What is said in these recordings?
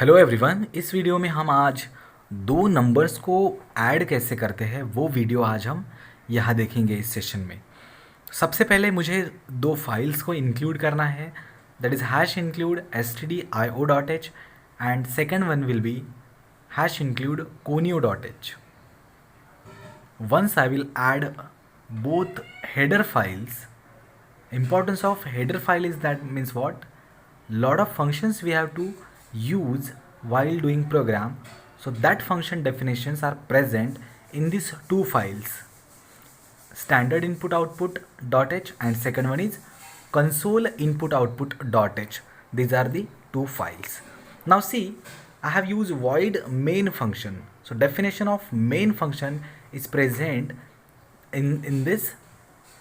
Hello everyone. इस video में हम आज दो नंबर्स को ऐड कैसे करते हैं वो वीडियो आज हम यहाँ देखेंगे इस सेशन में। सबसे पहले मुझे दो फाइल्स को इंक्लूड करना है, that is hash include stdio.h and second one will be hash include conio.h. Once I will add both header files. Importance of header file is that means what? Lot of functions we have to use while doing program. So that function definitions are present in these two files. Standard input output .h and second one is console input output .h. These are the two files. Now see, I have used void main function. So definition of main function is present in this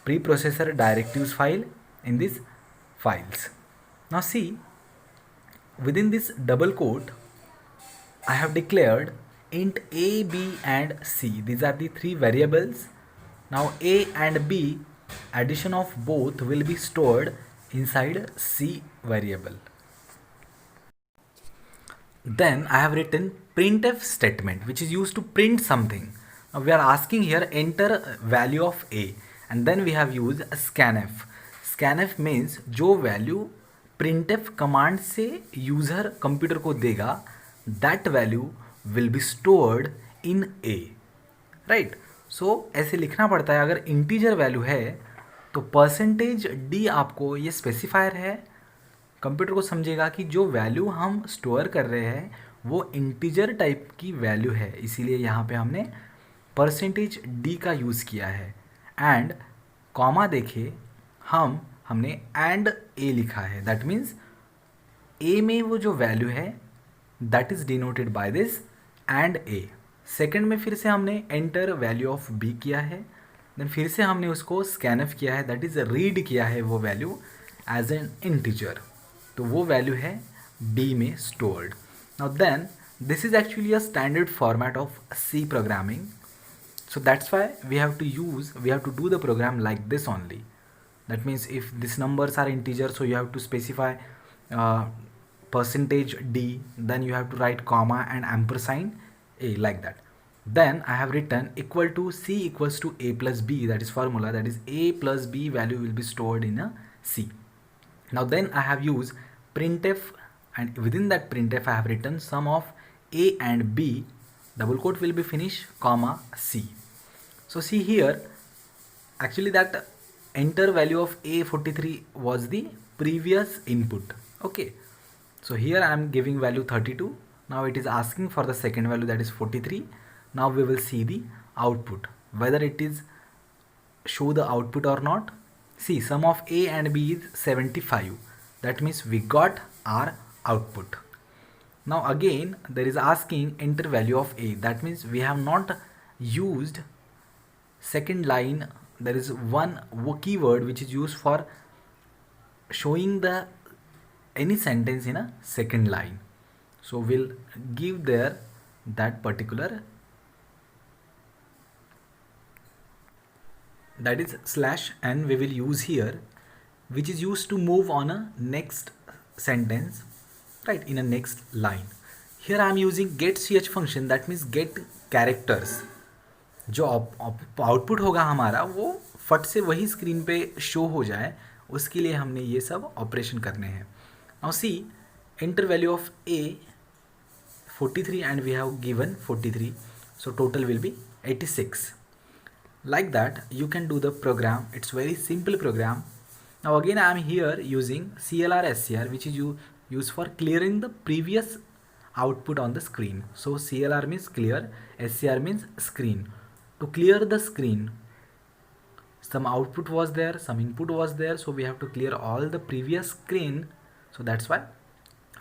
preprocessor directives file in these files. Now see, within this double quote I have declared int a, b and c. These are the three variables. Now a and b addition of both will be stored inside c variable. Then I have written printf statement which is used to print something. Now we are asking here enter value of a and then we have used scanf. Scanf means जो value printf command से user computer को देगा that value will be stored in a. Right so ऐसे लिखना पड़ता है। अगर integer value है तो परसेंटेज डी आपको ये स्पेसिफायर है, कंप्यूटर को समझेगा कि जो वैल्यू हम स्टोर कर रहे हैं वो इंटीजर टाइप की वैल्यू है, इसीलिए यहाँ पे हमने परसेंटेज डी का यूज़ किया है। एंड कॉमा देखिए हमने एंड ए लिखा है, दैट मीन्स ए में वो जो वैल्यू है that is denoted by this and A. Second में फिर से हमने एंटर वैल्यू ऑफ बी किया है, देन फिर से हमने उसको स्कैनफ किया है, दैट इज़ रीड किया है वो वैल्यू एज एन इंटीजर, तो वो वैल्यू है बी में stored. Now then this is actually a standard format of C programming, so that's why we have to do the program like this only. That means if these numbers are integer, so you have to specify percentage d, then you have to write comma and ampersand a like that. Then I have written equal to c equals to a plus b, that is formula, that is a plus b value will be stored in a c. Now then I have used printf and within that printf I have written sum of a and b, double quote will be finished comma c. So see here, actually that enter value of a43 was the previous input. Okay, so here I am giving value 32. Now it is asking for the second value, that is 43. Now we will see the output, whether it is show the output or not. See, sum of a and b is 75. That means we got our output. Now again there is asking enter value of a, that means we have not used second line. There is one keyword which is used for showing the any sentence in a second line, so we'll give there that particular, that is slash n we will use here, which is used to move on a next sentence, right, in a next line. Here I am using get ch function, that means get characters. जो output होगा हमारा वो फट से वही screen पे show हो जाए, उसके लिए हमने ये सब ऑपरेशन करने हैं। Now see enter value of a 43 and we have given 43, so total will be 86. Like that you can do the program. It's very simple program. Now again I am here using CLR SCR, which is used for clearing the previous output on the screen. So CLR means clear, SCR means screen. To clear the screen, some output was there, some input was there, so we have to clear all the previous screen. So that's why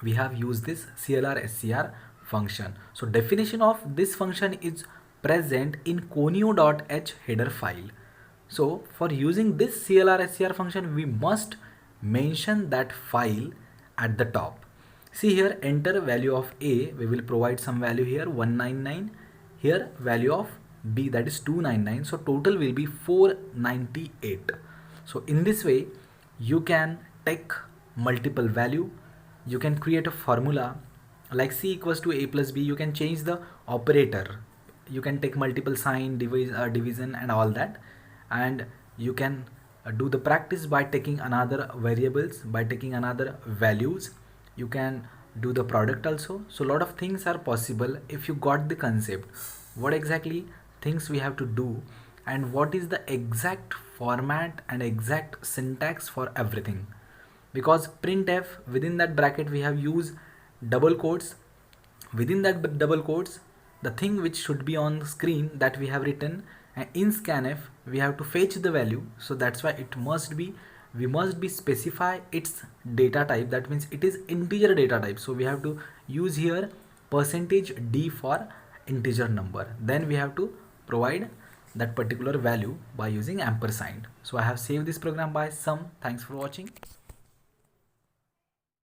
we have used this CLR SCR function. So definition of this function is present in conio.h header file. So for using this CLR SCR function we must mention that file at the top. See here, enter value of a, we will provide some value here 199, here value of b, that is 299, so total will be 498. So in this way you can take multiple value, you can create a formula like c equals to a plus b, you can change the operator. You can take multiple sign, division and all that, and you can do the practice by taking another variables, by taking another values. You can do the product also. So a lot of things are possible if you got the concept what exactly things we have to do, and what is the exact format and exact syntax for everything. Because printf, within that bracket we have used double quotes. Within that double quotes, the thing which should be on screen that we have written, and in scanf we have to fetch the value. So that's why it must be, we must be specify its data type, that means it is integer data type. So we have to use here percentage d for integer number, then we have to provide that particular value by using ampersand. So I have saved this program by sum. Thanks for watching.